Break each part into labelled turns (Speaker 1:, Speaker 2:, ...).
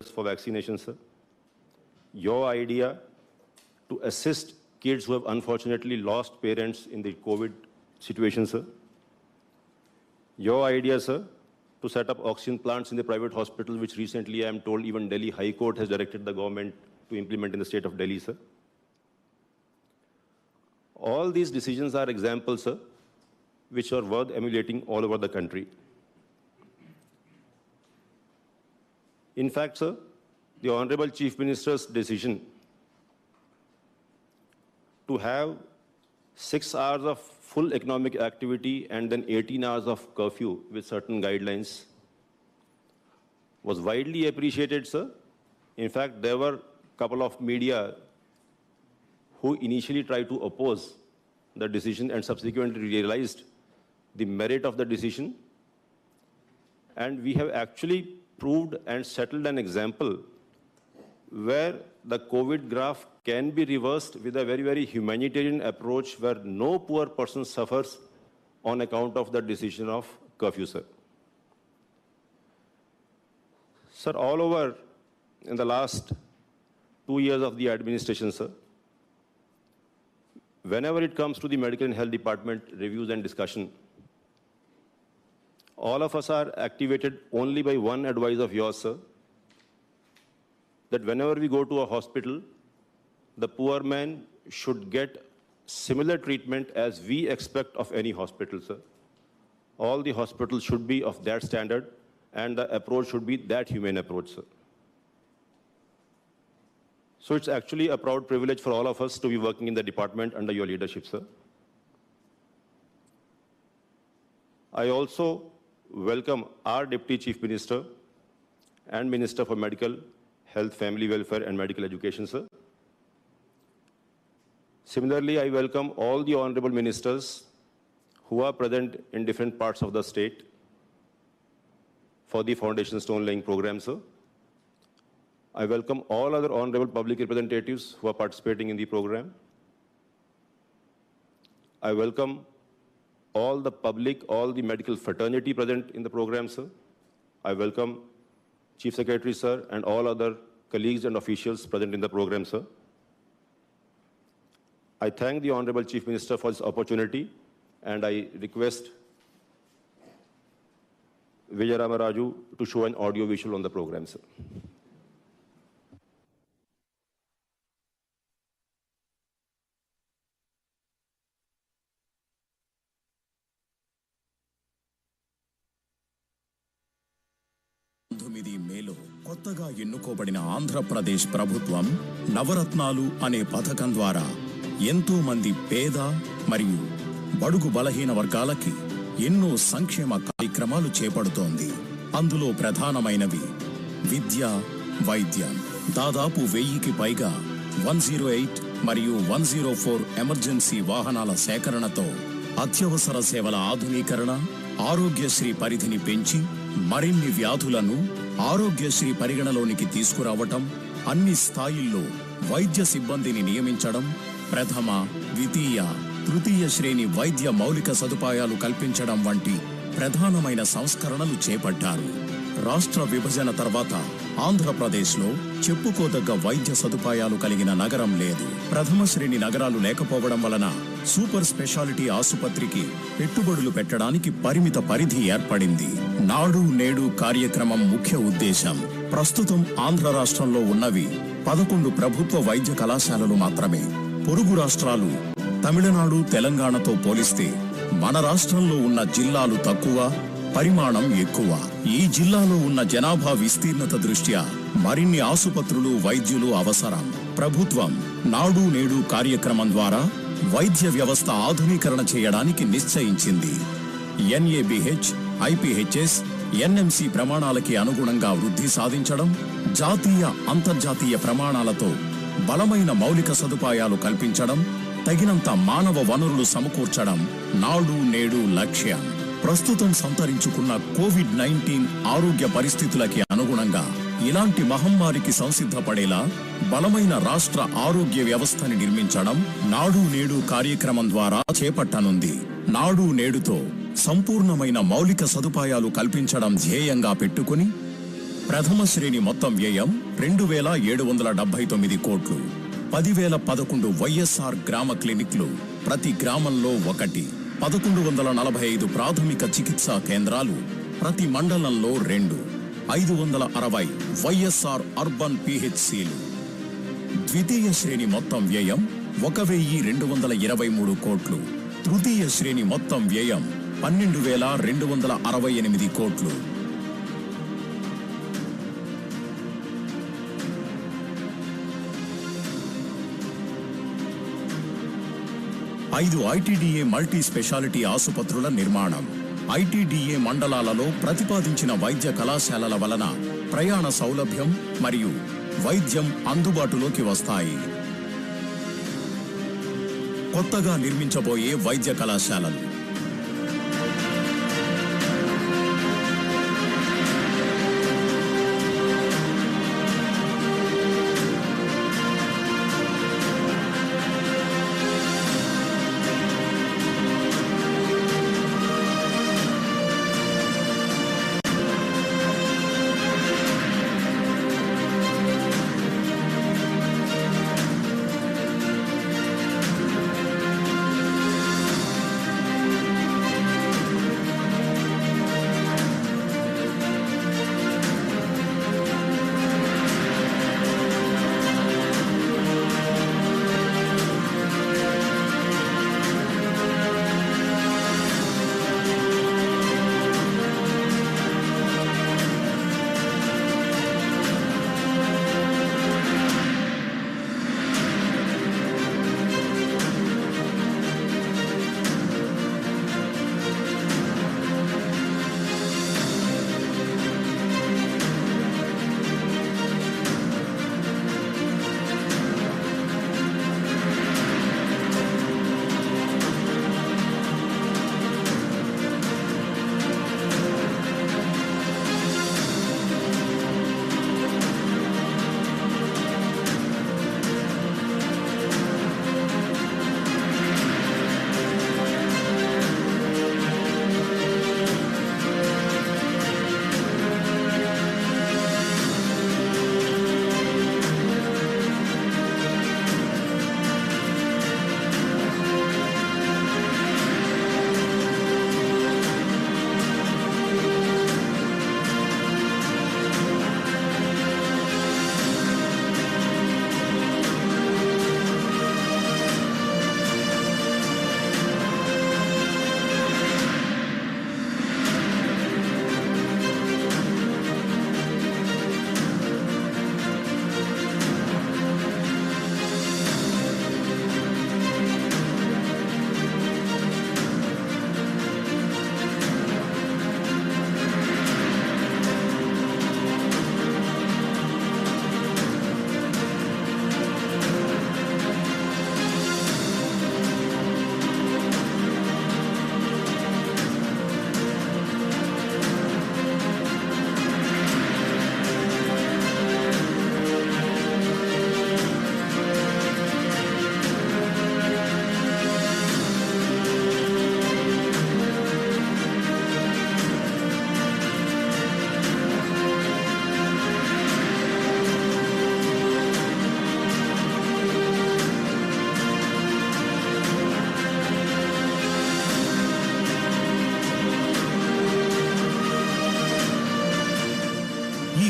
Speaker 1: for vaccination, sir. Your idea to assist kids who have unfortunately lost parents in the COVID situation, sir. Your idea, sir, to set up oxygen plants in the private hospitals, which recently I am told even Delhi High Court has directed the government to implement in the state of Delhi, sir. All these decisions are examples, sir, which are worth emulating all over the country. In fact, sir, the Honorable Chief Minister's decision to have 6 hours of full economic activity and then 18 hours of curfew with certain guidelines was widely appreciated, sir. In fact, there were a couple of media who initially tried to oppose the decision and subsequently realized the merit of the decision. And we have actually proved and settled an example where the COVID graph can be reversed with a very, very humanitarian approach where no poor person suffers on account of the decision of curfew, sir. Sir, all over in the last 2 years of the administration, sir, whenever it comes to the medical and health department reviews and discussion, all of us are activated only by one advice of yours, sir, that whenever we go to a hospital, the poor man should get similar treatment as we expect of any hospital, sir. All the hospitals should be of that standard, and the approach should be that humane approach, sir. So it's actually a proud privilege for all of us to be working in the department under your leadership, sir. I also welcome our Deputy Chief Minister and Minister for Medical, Health, Family Welfare and Medical Education, sir. Similarly, I welcome all the honorable ministers who are present in different parts of the state for the foundation stone laying program, sir. I welcome all other honorable public representatives who are participating in the program. I welcome all the public, all the medical fraternity present in the program, sir. I welcome Chief Secretary, sir, and all other colleagues and officials present in the program, sir. I thank the Honorable Chief Minister for this opportunity, and I request Vijay Ramaraju to show an audio visual on the program, sir.
Speaker 2: మేలో కొత్తగా ఎన్నుకోబడిన ఆంధ్రప్రదేశ్ ప్రభుత్వం నవరత్నాలు అనే పథకం ద్వారా ఎంతో మంది పేద మరియు బడుగు బలహీన వర్గాలకి ఎన్నో సంక్షేమ కార్యక్రమాలు చేపడుతోంది. అందులో ప్రధానమైనవి విద్య, వైద్యం. దాదాపు 1000కి పైగా 108 మరియు 104 ఎమర్జెన్సీ వాహనాల సేకరణతో అత్యవసర సేవల ఆధునీకరణ, ఆరోగ్యశ్రీ పరిధిని పెంచి మరిన్ని వ్యాధులను ఆరోగ్యశ్రీ పరిగణలోనికి తీసుకురావటం, అన్ని స్థాయిల్లో వైద్య సిబ్బందిని నియమించడం, ప్రథమ, ద్వితీయ, తృతీయ శ్రేణి వైద్య మౌలిక సదుపాయాలు కల్పించడం వంటి ప్రధానమైన సంస్కరణలు చేపట్టారు. రాష్ట్ర విభజన తర్వాత ఆంధ్రప్రదేశ్లో చెప్పుకోదగ్గ వైద్య సదుపాయాలు కలిగిన నగరం లేదు. ప్రథమ శ్రేణి నగరాలు లేకపోవడం వలన సూపర్ స్పెషాలిటీ ఆసుపత్రికి పెట్టుబడులు పెట్టడానికి పరిమిత పరిధి ఏర్పడింది. నాడు నేడు కార్యక్రమం ముఖ్య ఉద్దేశం ప్రస్తుతం ఆంధ్ర రాష్ట్రంలో ఉన్నవి 11 ప్రభుత్వ వైద్య కళాశాలలు మాత్రమే. పొరుగు రాష్ట్రాలు తమిళనాడు, తెలంగాణతో పోలిస్తే మన రాష్ట్రంలో ఉన్న జిల్లాలు తక్కువ, పరిమాణం ఎక్కువ. ఈ జిల్లాలో ఉన్న జనాభా విస్తీర్ణత దృష్ట్యా మరిన్ని ఆసుపత్రులు, వైద్యులు అవసరం. ప్రభుత్వం నాడు నేడు కార్యక్రమం ద్వారా వైద్య వ్యవస్థ ఆధునీకరణ చేయడానికి నిశ్చయించింది. NABH, IPHS, NMC ప్రమాణాలకి అనుగుణంగా వృద్ధి సాధించడం, జాతీయ, అంతర్జాతీయ ప్రమాణాలతో బలమైన మౌలిక సదుపాయాలు కల్పించడం, తగినంత మానవ వనరులు సమకూర్చడం నాడు నేడు లక్ష్యం. ప్రస్తుతం సంతరించుకున్న COVID-19 ఆరోగ్య పరిస్థితులకి అనుగుణంగా ఇలాంటి మహమ్మారికి సంసిద్ధపడేలా బలమైన రాష్ట్ర ఆరోగ్య వ్యవస్థని నిర్మించడం నాడు నేడు కార్యక్రమం ద్వారా చేపట్టనుంది. నాడు నేడుతో సంపూర్ణమైన మౌలిక సదుపాయాలు కల్పించడం ధ్యేయంగా పెట్టుకుని ప్రథమ శ్రేణి మొత్తం వ్యయం 2,779 కోట్లు. 10,011 వైఎస్ఆర్ గ్రామ క్లినిక్లు, ప్రతి గ్రామంలో ఒకటి. 1,145 ప్రాథమిక చికిత్సా కేంద్రాలు, ప్రతి మండలంలో 2. 560 వైఎస్ఆర్ అర్బన్ పిహెచ్సిలు. ద్వితీయ శ్రేణి మొత్తం వ్యయం 1,223 కోట్లు. తృతీయ శ్రేణి మొత్తం వ్యయం 12,268 కోట్లు. ఐదు ఐటీడీఏ మల్టీ స్పెషాలిటీ ఆసుపత్రుల నిర్మాణం. ఐటీడీఏ మండలాలలో ప్రతిపాదించిన వైద్య కళాశాలల వలన ప్రయాణ సౌలభ్యం మరియు వైద్యం అందుబాటులోకి వస్తాయి. కొత్తగా నిర్మించబోయే వైద్య కళాశాలలు.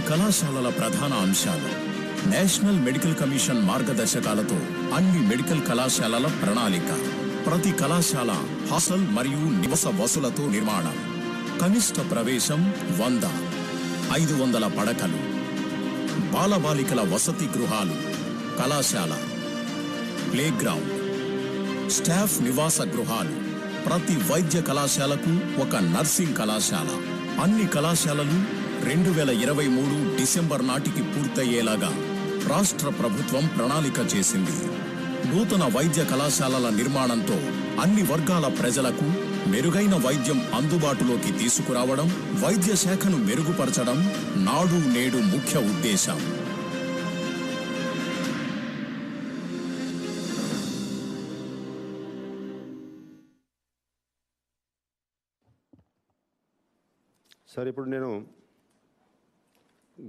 Speaker 2: కళాశాలల ప్రధాన అంశాలు. నేషనల్ మెడికల్ కమిషన్ మార్గదర్శకాలతో అన్ని మెడికల్ కళాశాలల ప్రణాళిక. ప్రతి కళాశాల హాస్టల్ మరియు నివాస వసతులతో నిర్మాణం. కనిష్ట ప్రవేశం 100. 500 పడకలు. బాలబాలికల వసతి గృహాలు, కళాశాల, ప్లేగ్రౌండ్, స్టాఫ్ నివాస గృహాలు. ప్రతి వైద్య కళాశాలకు ఒక నర్సింగ్ కళాశాల. అన్ని కళాశాలలు 2023 డిసెంబర్ నాటికి పూర్తయ్యేలాగా రాష్ట్ర ప్రభుత్వం ప్రణాళిక చేసింది. నూతన వైద్య కళాశాలల నిర్మాణంతో అన్ని వర్గాల ప్రజలకు మెరుగైన వైద్యం అందుబాటులోకి తీసుకురావడం, వైద్య శాఖను మెరుగుపరచడం నాడు నేడు ముఖ్య ఉద్దేశం.
Speaker 1: సార్, ఇప్పుడు నేను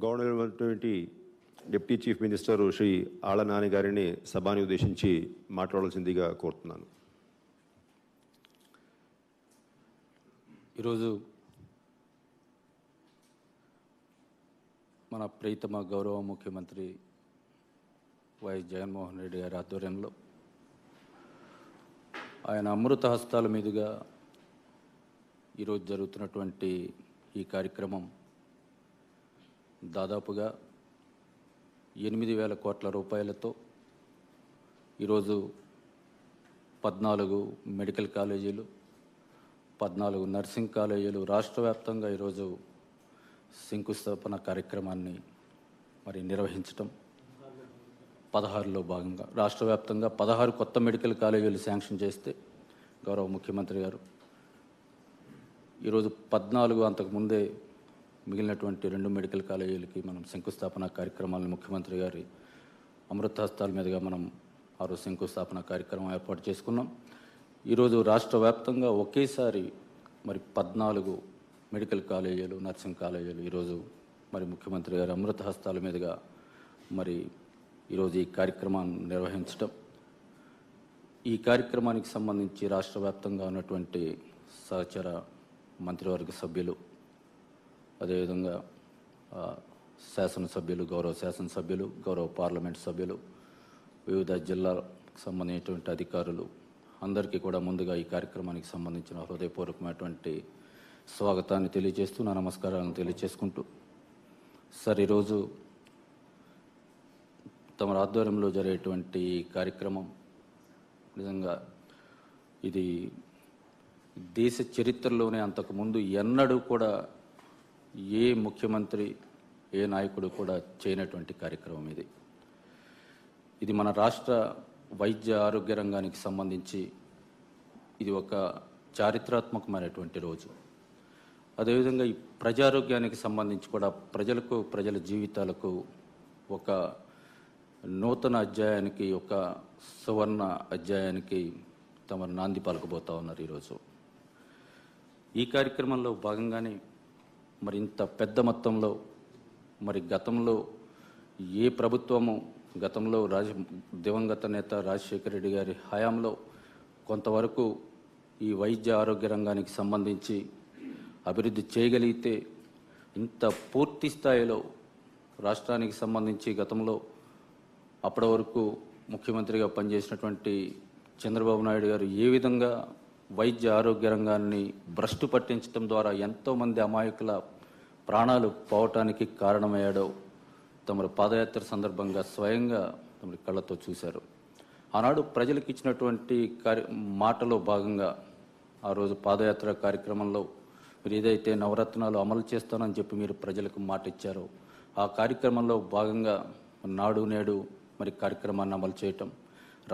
Speaker 1: గౌరవమైనటువంటి deputy chief minister Shri Alla Nani గారిని సభని ఉద్దేశించి మాట్లాడాల్సిందిగా కోరుతున్నాను.
Speaker 3: ఈరోజు మన ప్రియతమ గౌరవ ముఖ్యమంత్రి వైఎస్ జగన్మోహన్ రెడ్డి గారి ఆధ్వర్యంలో ఆయన అమృత హస్తాల మీదుగా ఈరోజు జరుగుతున్నటువంటి ఈ కార్యక్రమం దాదాపుగా 8,000 కోట్ల రూపాయలతో ఈరోజు 14 మెడికల్ కాలేజీలు, 14 నర్సింగ్ కాలేజీలు రాష్ట్ర వ్యాప్తంగా ఈరోజు శంకుస్థాపన కార్యక్రమాన్ని మరి నిర్వహించటం, 16లో భాగంగా రాష్ట్ర వ్యాప్తంగా 16 కొత్త మెడికల్ కాలేజీలు శాంక్షన్ చేస్తే గౌరవ ముఖ్యమంత్రి గారు ఈరోజు 14 అంతకుముందే మిగిలినటువంటి 2 మెడికల్ కాలేజీలకి మనం శంకుస్థాపన కార్యక్రమాలను ముఖ్యమంత్రి గారి అమృతహస్తాల మీదుగా మనం ఆ రోజు శంకుస్థాపన కార్యక్రమం ఏర్పాటు చేసుకున్నాం. ఈరోజు రాష్ట్ర వ్యాప్తంగా ఒకేసారి మరి 14 మెడికల్ కాలేజీలు, నర్సింగ్ కాలేజీలు ఈరోజు మరి ముఖ్యమంత్రి గారి అమృతహస్తాల మీదుగా మరి ఈరోజు ఈ కార్యక్రమాన్ని నిర్వహించడం, ఈ కార్యక్రమానికి సంబంధించి రాష్ట్ర వ్యాప్తంగా ఉన్నటువంటి సహచర మంత్రివర్గ సభ్యులు, అదేవిధంగా శాసనసభ్యులు, గౌరవ శాసనసభ్యులు, గౌరవ పార్లమెంట్ సభ్యులు, వివిధ జిల్లాలకు సంబంధించినటువంటి అధికారులు అందరికీ కూడా ముందుగా ఈ కార్యక్రమానికి సంబంధించిన హృదయపూర్వకమైనటువంటి స్వాగతాన్ని తెలియజేస్తూ నా నమస్కారాలను తెలియజేసుకుంటూ, సార్ ఈరోజు తమ ఆధ్వర్యంలో జరిగేటువంటి కార్యక్రమం నిజంగా ఇది దేశ చరిత్రలోనే అంతకుముందు ఎన్నడూ కూడా ఏ ముఖ్యమంత్రి, ఏ నాయకుడు కూడా చేయనటువంటి కార్యక్రమం ఇది. ఇది మన రాష్ట్ర వైద్య ఆరోగ్య రంగానికి సంబంధించి ఇది ఒక చారిత్రాత్మకమైనటువంటి రోజు. అదేవిధంగా ఈ ప్రజారోగ్యానికి సంబంధించి కూడా ప్రజలకు, ప్రజల జీవితాలకు ఒక నూతన అధ్యాయానికి, ఒక సువర్ణ అధ్యాయానికి తమ నాంది పలకబోతా ఉన్నారు ఈరోజు. ఈ కార్యక్రమంలో భాగంగానే మరి ఇంత పెద్ద మొత్తంలో మరి గతంలో ఏ ప్రభుత్వము, గతంలో దివంగత నేత రాజశేఖర రెడ్డి గారి హయాంలో కొంతవరకు ఈ వైద్య ఆరోగ్య రంగానికి సంబంధించి అభివృద్ధి చేయగలిగితే ఇంత పూర్తి స్థాయిలో రాష్ట్రానికి సంబంధించి గతంలో అప్పటి వరకు ముఖ్యమంత్రిగా పనిచేసినటువంటి చంద్రబాబు నాయుడు గారు ఏ విధంగా వైద్య ఆరోగ్య రంగాన్ని భ్రష్టు పట్టించడం ద్వారా ఎంతోమంది అమాయకుల ప్రాణాలు పోవటానికి కారణమయ్యాడో తమరు పాదయాత్ర సందర్భంగా స్వయంగా తమరి కళ్ళతో చూశారు. ఆనాడు ప్రజలకు ఇచ్చినటువంటి మాటలో భాగంగా ఆ రోజు పాదయాత్ర కార్యక్రమంలో మీరు ఏదైతే నవరత్నాలు అమలు చేస్తానని చెప్పి మీరు ప్రజలకు మాట ఇచ్చారో ఆ కార్యక్రమంలో భాగంగా నాడు నేడు మరి కార్యక్రమాన్ని అమలు చేయటం,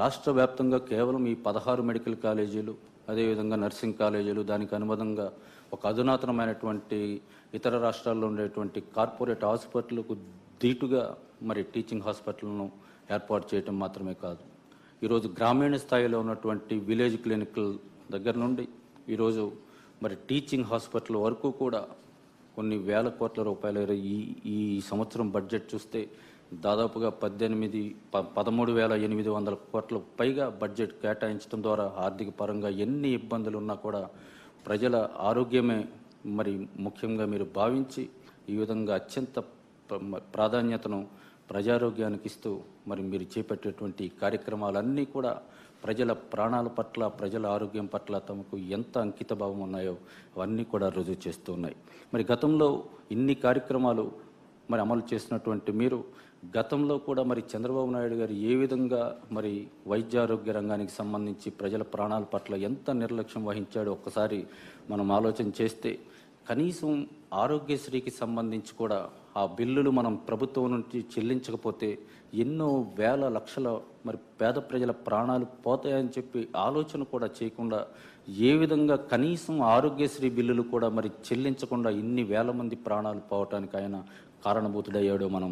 Speaker 3: రాష్ట్ర వ్యాప్తంగా కేవలం ఈ 16 మెడికల్ కాలేజీలు, అదేవిధంగా నర్సింగ్ కాలేజీలు, దానికి అనుబంధంగా ఒక అధునాతనమైనటువంటి ఇతర రాష్ట్రాల్లో ఉండేటువంటి కార్పొరేట్ హాస్పిటల్కు ధీటుగా మరి టీచింగ్ హాస్పిటల్ను ఏర్పాటు చేయటం మాత్రమే కాదు, ఈరోజు గ్రామీణ స్థాయిలో ఉన్నటువంటి విలేజ్ క్లినికల్ దగ్గర నుండి ఈరోజు మరి టీచింగ్ హాస్పిటల్ వరకు కూడా కొన్ని వేల కోట్ల రూపాయలు ఈ సంవత్సరం బడ్జెట్ చూస్తే దాదాపుగా 13,800 కోట్ల పైగా బడ్జెట్ కేటాయించడం ద్వారా ఆర్థిక పరంగా ఎన్ని ఇబ్బందులు ఉన్నా కూడా ప్రజల ఆరోగ్యమే మరి ముఖ్యంగా మీరు భావించి ఈ విధంగా అత్యంత ప్రాధాన్యతను ప్రజారోగ్యానికి ఇస్తూ మరి మీరు చేపట్టేటువంటి కార్యక్రమాలన్నీ కూడా ప్రజల ప్రాణాల పట్ల, ప్రజల ఆరోగ్యం పట్ల తమకు ఎంత అంకిత భావం ఉన్నాయో అవన్నీ కూడా రుజువు చేస్తూ ఉన్నాయి. మరి గతంలో ఇన్ని కార్యక్రమాలు మరి అమలు చేసినటువంటి మీరు గతంలో కూడా మరి చంద్రబాబు నాయుడు గారు ఏ విధంగా మరి వైద్య ఆరోగ్య రంగానికి సంబంధించి ప్రజల ప్రాణాల పట్ల ఎంత నిర్లక్ష్యం వహించాడో ఒక్కసారి మనం ఆలోచన చేస్తే, కనీసం ఆరోగ్యశ్రీకి సంబంధించి కూడా ఆ బిల్లులు మనం ప్రభుత్వం నుంచి చెల్లించకపోతే ఎన్నో వేల లక్షల మరి పేద ప్రజల ప్రాణాలు పోతాయని చెప్పి ఆలోచన కూడా చేయకుండా ఏ విధంగా కనీసం ఆరోగ్యశ్రీ బిల్లులు కూడా మరి చెల్లించకుండా ఇన్ని వేల మంది ప్రాణాలు పోవటానికి ఆయన కారణభూతుడయ్యాడో మనం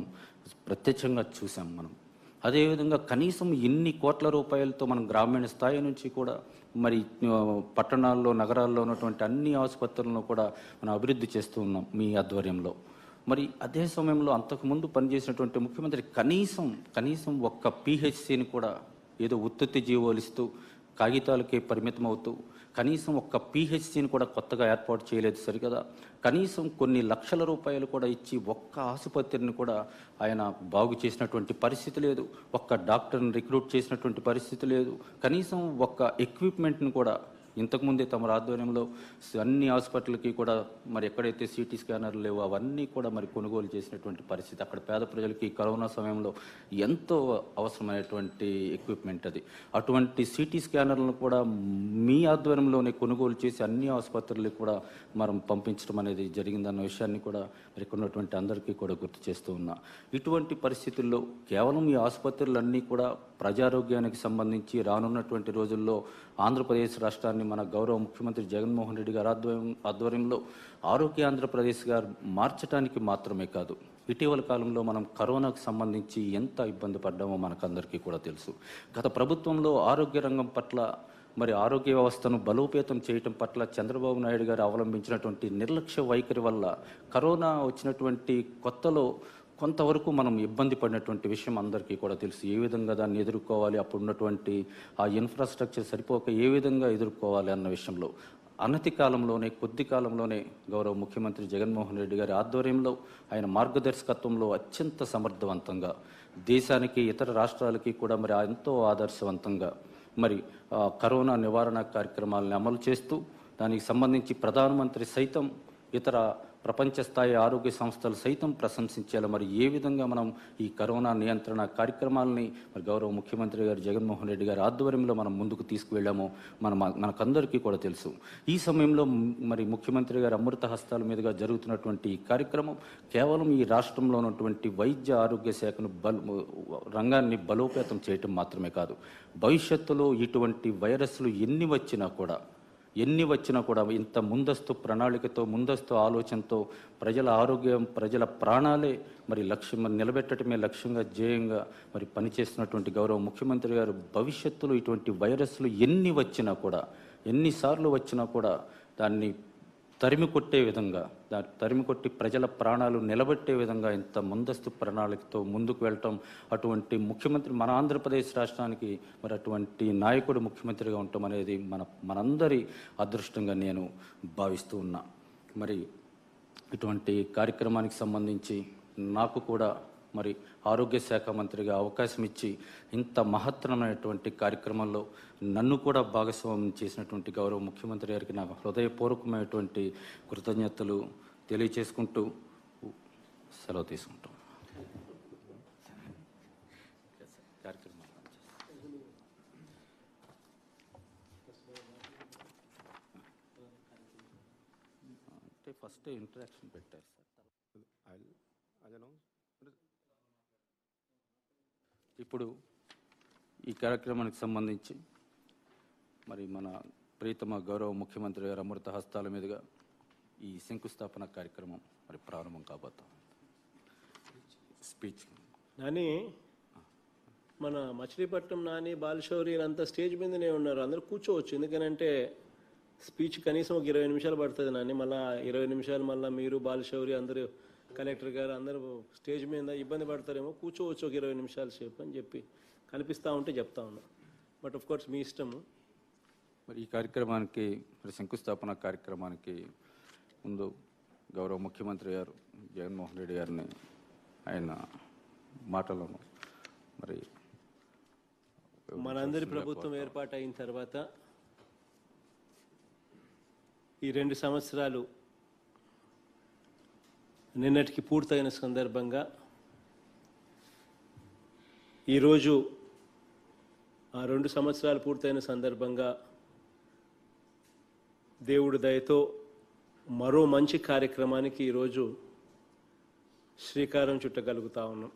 Speaker 3: ప్రత్యక్షంగా చూసాం. మనం అదేవిధంగా కనీసం ఇన్ని కోట్ల రూపాయలతో మనం గ్రామీణ స్థాయి నుంచి కూడా మరి పట్టణాల్లో, నగరాల్లో ఉన్నటువంటి అన్ని ఆసుపత్రులను కూడా మనం అభివృద్ధి చేస్తూ ఉన్నాం మీ ఆధ్వర్యంలో. మరి అదే సమయంలో అంతకుముందు పనిచేసినటువంటి ముఖ్యమంత్రి కనీసం ఒక్క పిహెచ్సిని కూడా ఏదో ఉత్పత్తి జీవోలిస్తూ కాగితాలకే పరిమితం అవుతూ కనీసం ఒక్క పిహెచ్సిని కూడా కొత్తగా ఏర్పాటు చేయలేదు సరికదా. కనీసం కొన్ని లక్షల రూపాయలు కూడా ఇచ్చి ఒక్క ఆసుపత్రిని కూడా ఆయన బాగు చేసినటువంటి పరిస్థితి లేదు. ఒక్క డాక్టర్ని రిక్రూట్ చేసినటువంటి పరిస్థితి లేదు. కనీసం ఒక్క ఎక్విప్మెంట్ని కూడా ఇంతకుముందే తమ ఆధ్వర్యంలో అన్ని హాస్పిటల్కి కూడా మరి ఎక్కడైతే సిటీ స్కానర్లు లేవో అవన్నీ కూడా మరి కొనుగోలు చేసినటువంటి పరిస్థితి. అక్కడ పేద ప్రజలకి కరోనా సమయంలో ఎంతో అవసరమైనటువంటి ఎక్విప్మెంట్ అది. అటువంటి సిటీ స్కానర్లను కూడా మీ ఆధ్వర్యంలోనే కొనుగోలు చేసి అన్ని ఆసుపత్రులకు కూడా మనం పంపించడం అనేది జరిగిందన్న విషయాన్ని కూడా మరి ఇక్కడ ఉన్నటువంటి అందరికీ కూడా గుర్తు చేస్తూ ఉన్నా. ఇటువంటి పరిస్థితుల్లో కేవలం ఈ ఆసుపత్రులన్నీ కూడా ప్రజారోగ్యానికి సంబంధించి రానున్నటువంటి రోజుల్లో ఆంధ్రప్రదేశ్ రాష్ట్రాన్ని మన గౌరవ ముఖ్యమంత్రి జగన్మోహన్ రెడ్డి గారి ఆధ్వర్యంలో ఆరోగ్య ఆంధ్రప్రదేశ్ గారు మార్చడానికి మాత్రమే కాదు, ఇటీవల కాలంలో మనం కరోనాకు సంబంధించి ఎంత ఇబ్బంది పడ్డామో మనకందరికీ కూడా తెలుసు. గత ప్రభుత్వంలో ఆరోగ్య రంగం పట్ల మరి ఆరోగ్య వ్యవస్థను బలోపేతం చేయటం పట్ల చంద్రబాబు నాయుడు గారు అవలంబించినటువంటి నిర్లక్ష్య వైఖరి వల్ల కరోనా వచ్చినటువంటి కొత్తలో కొంతవరకు మనం ఇబ్బంది పడినటువంటి విషయం అందరికీ కూడా తెలుసు. ఏ విధంగా దాన్ని ఎదుర్కోవాలి, అప్పుడు ఉన్నటువంటి ఆ ఇన్ఫ్రాస్ట్రక్చర్ సరిపోక ఏ విధంగా ఎదుర్కోవాలి అన్న విషయంలో అనతి కాలంలోనే కొద్ది కాలంలోనే గౌరవ ముఖ్యమంత్రి జగన్మోహన్ రెడ్డి గారి ఆధ్వర్యంలో ఆయన మార్గదర్శకత్వంలో అత్యంత సమర్థవంతంగా దేశానికి ఇతర రాష్ట్రాలకి కూడా మరి ఎంతో ఆదర్శవంతంగా మరి కరోనా నివారణ కార్యక్రమాలను అమలు చేస్తూ దానికి సంబంధించి ప్రధానమంత్రి సైతం ఇతర ప్రపంచ స్థాయి ఆరోగ్య సంస్థలు సైతం ప్రశంసించేలా మరి ఏ విధంగా మనం ఈ కరోనా నియంత్రణ కార్యక్రమాలని మరి గౌరవ ముఖ్యమంత్రి గారు జగన్మోహన్ రెడ్డి గారి ఆధ్వర్యంలో మనం ముందుకు తీసుకువెళ్ళామో మనకందరికీ కూడా తెలుసు. ఈ సమయంలో మరి ముఖ్యమంత్రి గారి అమృత హస్తాల మీదుగా జరుగుతున్నటువంటి ఈ కార్యక్రమం కేవలం ఈ రాష్ట్రంలో ఉన్నటువంటి వైద్య ఆరోగ్య శాఖను రంగాన్ని బలోపేతం చేయటం మాత్రమే కాదు, భవిష్యత్తులో ఇటువంటి వైరస్లు ఎన్ని వచ్చినా కూడా ఇంత ముందస్తు ప్రణాళికతో ముందస్తు ఆలోచనతో ప్రజల ఆరోగ్యం ప్రజల ప్రాణాలే మరి నిలబెట్టడమే లక్ష్యంగా ధ్యేయంగా మరి పనిచేస్తున్నటువంటి గౌరవ ముఖ్యమంత్రి గారు భవిష్యత్తులో ఇటువంటి వైరస్లు ఎన్నిసార్లు వచ్చినా కూడా దాన్ని తరిమి కొట్టి ప్రజల ప్రాణాలు నిలబెట్టే విధంగా ఇంత ముందస్తు ప్రణాళికతో ముందుకు వెళ్ళటం, అటువంటి ముఖ్యమంత్రి మన ఆంధ్రప్రదేశ్ రాష్ట్రానికి మరి అటువంటి నాయకుడు ముఖ్యమంత్రిగా ఉండటం అనేది మనందరి అదృష్టంగా నేను భావిస్తూ ఉన్నా. మరి ఇటువంటి కార్యక్రమానికి సంబంధించి నాకు కూడా మరి ఆరోగ్య శాఖ మంత్రిగా అవకాశం ఇచ్చి ఇంత మహత్తరమైనటువంటి కార్యక్రమంలో నన్ను కూడా భాగస్వామ్యం చేసినటువంటి గౌరవ ముఖ్యమంత్రి గారికి నాకు హృదయపూర్వకమైనటువంటి కృతజ్ఞతలు తెలియచేసుకుంటూ సెలవు తీసుకుంటాం. అంటే ఫస్ట్ ఇంటరాక్షన్ పెట్టారు సార్. ఇప్పుడు ఈ కార్యక్రమానికి సంబంధించి మరి మన ప్రీతమ గౌరవ ముఖ్యమంత్రి గారు అమృత హస్తాల మీదుగా ఈ శంకుస్థాపన కార్యక్రమం మరి ప్రారంభం కాబోతాం. స్పీచ్
Speaker 4: నాని మన మచిలీపట్నం నాని బాలశౌరి అంతా స్టేజ్ మీదనే ఉన్నారు, అందరూ కూర్చోవచ్చు. ఎందుకనంటే స్పీచ్ కనీసం ఒక 20 నిమిషాలు పడుతుంది నాని, మళ్ళీ 20 నిమిషాలు మళ్ళీ మీరు బాలశౌరి అందరూ కలెక్టర్ గారు అందరూ స్టేజ్ మీద ఇబ్బంది పడతారేమో, కూర్చోవచ్చు ఒక 20 నిమిషాల సేపు అని చెప్పి కనిపిస్తూ ఉంటే చెప్తా ఉన్నా. బట్ ఆఫ్ కోర్స్ మీ ఇష్టము.
Speaker 3: మరి ఈ కార్యక్రమానికి మరి శంకుస్థాపన కార్యక్రమానికి ముందు గౌరవ ముఖ్యమంత్రి గారు జగన్మోహన్ రెడ్డి గారిని ఆయన మాటలను మరి
Speaker 4: మనందరి ప్రభుత్వం ఏర్పాటు అయిన తర్వాత ఈ 2 సంవత్సరాలు నిన్నటికి పూర్తయిన సందర్భంగా ఈరోజు ఆ 2 సంవత్సరాలు పూర్తయిన సందర్భంగా దేవుడి దయతో మరో మంచి కార్యక్రమానికి ఈరోజు శ్రీకారం చుట్టగలుగుతా ఉన్నాం.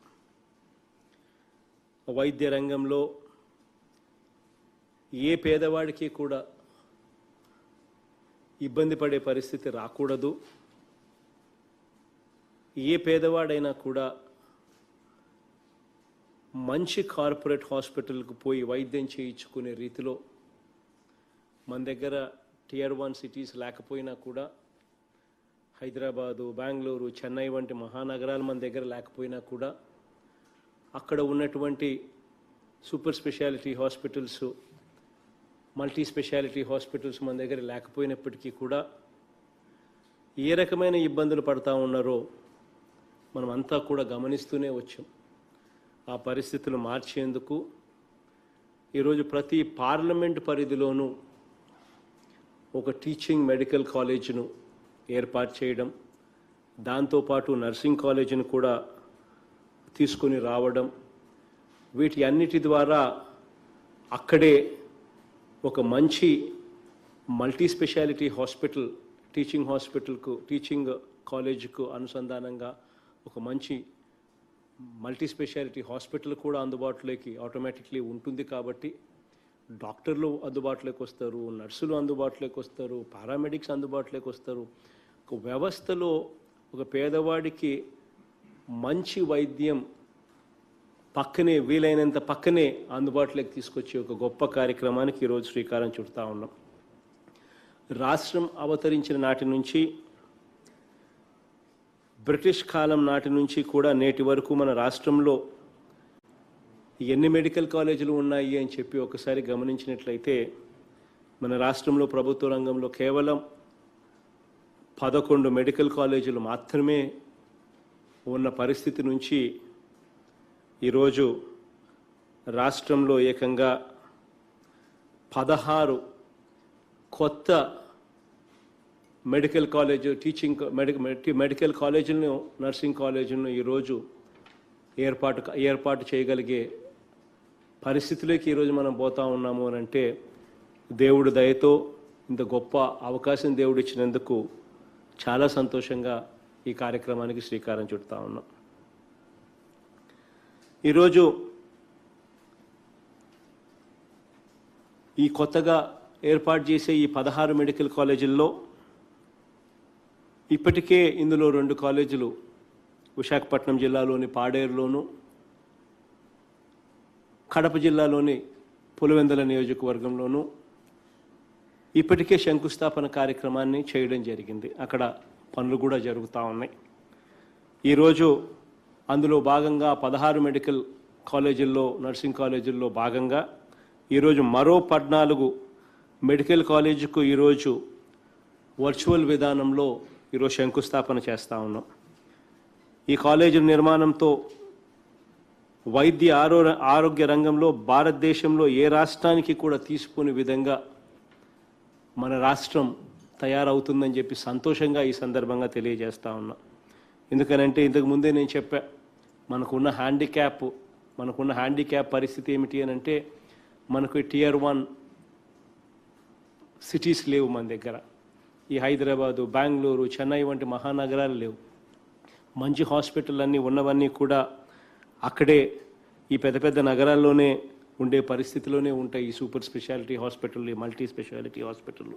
Speaker 4: వైద్య రంగంలో ఏ పేదవాడికి కూడా ఇబ్బంది పడే పరిస్థితి రాకూడదు. ఏ పేదవాడైనా కూడా మంచి కార్పొరేట్ హాస్పిటల్కి పోయి వైద్యం చేయించుకునే రీతిలో మన దగ్గర Tier 1 సిటీస్ లేకపోయినా కూడా హైదరాబాదు, బెంగళూరు, చెన్నై వంటి మహానగరాలు మన దగ్గర లేకపోయినా కూడా అక్కడ ఉన్నటువంటి super speciality hospitals, multi speciality hospitals మన దగ్గర లేకపోయినప్పటికీ కూడా ఏ రకమైన ఇబ్బందులు పడతా ఉన్నారో మనం అంతా కూడా గమనిస్తూనే వచ్చాం. ఆ పరిస్థితులు మార్చేందుకు ఈరోజు ప్రతి పార్లమెంట్ పరిధిలోనూ ఒక టీచింగ్ మెడికల్ కాలేజీను ఏర్పాటు చేయడం, దాంతోపాటు నర్సింగ్ కాలేజీని కూడా తీసుకొని రావడం, వీటి అన్నిటి ద్వారా అక్కడే ఒక మంచి మల్టీ స్పెషాలిటీ హాస్పిటల్, టీచింగ్ కాలేజీకు అనుసంధానంగా ఒక మంచి మల్టీ స్పెషాలిటీ హాస్పిటల్ కూడా అందుబాటులోకి ఆటోమేటిక్లీ ఉంటుంది. కాబట్టి డాక్టర్లు అందుబాటులోకి వస్తారు, నర్సులు అందుబాటులోకి వస్తారు, పారామెడిక్స్ అందుబాటులోకి వస్తారు. ఒక వ్యవస్థలో ఒక పేదవాడికి మంచి వైద్యం పక్కనే, వీలైనంత పక్కనే అందుబాటులోకి తీసుకొచ్చే ఒక గొప్ప కార్యక్రమానికి ఈరోజు శ్రీకారం చుడతా ఉన్నాం. రాష్ట్రం అవతరించిన నాటి నుంచి, బ్రిటిష్ కాలం నాటి నుంచి కూడా నేటి వరకు మన రాష్ట్రంలో ఎన్ని మెడికల్ కాలేజీలు ఉన్నాయి అని చెప్పి ఒకసారి గమనించినట్లయితే మన రాష్ట్రంలో ప్రభుత్వ రంగంలో కేవలం 11 మెడికల్ కాలేజీలు మాత్రమే ఉన్న పరిస్థితి నుంచి ఈరోజు రాష్ట్రంలో ఏకంగా 16 కొత్త మెడికల్ కాలేజ్, మెడికల్ కాలేజీలను, నర్సింగ్ కాలేజీలను ఈరోజు ఏర్పాటు చేయగలిగే పరిస్థితిలోకి ఈరోజు మనం పోతా ఉన్నాము అని అంటే దేవుడి దయతో ఇంత గొప్ప అవకాశం దేవుడు ఇచ్చినందుకు చాలా సంతోషంగా ఈ కార్యక్రమానికి శ్రీకారం చుడతా ఉన్నాం. ఈరోజు ఈ కొత్తగా ఏర్పాటు చేసే ఈ 16 మెడికల్ కాలేజీల్లో ఇప్పటికే ఇందులో 2 కాలేజీలు విశాఖపట్నం జిల్లాలోని పాడేరులోను, కడప జిల్లాలోని పులివెందుల నియోజకవర్గంలోనూ ఇప్పటికే శంకుస్థాపన కార్యక్రమాన్ని చేయడం జరిగింది. అక్కడ పనులు కూడా జరుగుతూ ఉన్నాయి. ఈరోజు అందులో భాగంగా 16 మెడికల్ కాలేజీల్లో, నర్సింగ్ కాలేజీల్లో భాగంగా ఈరోజు మరో 14 మెడికల్ కాలేజీకు ఈరోజు వర్చువల్ విధానంలో ఈరోజు శంకుస్థాపన చేస్తూ ఉన్నాం. ఈ కాలేజీల నిర్మాణంతో వైద్య ఆరోగ్య రంగంలో భారతదేశంలో ఏ రాష్ట్రానికి కూడా తీసుకునే విధంగా మన రాష్ట్రం తయారవుతుందని చెప్పి సంతోషంగా ఈ సందర్భంగా తెలియజేస్తూ ఉన్నా. ఎందుకనంటే ఇంతకు ముందే నేను చెప్పా, మనకున్న హ్యాండిక్యాప్ పరిస్థితి ఏమిటి అని అంటే మనకు Tier 1 సిటీస్ లేవు మన దగ్గర. ఈ హైదరాబాదు, బెంగళూరు, చెన్నై వంటి మహానగరాలు లేవు. మంచి హాస్పిటల్ అన్నీ ఉన్నవన్నీ కూడా అక్కడే ఈ పెద్ద పెద్ద నగరాల్లోనే ఉండే పరిస్థితిలోనే ఉంటాయి ఈ సూపర్ స్పెషాలిటీ హాస్పిటల్, ఈ మల్టీ స్పెషాలిటీ హాస్పిటల్.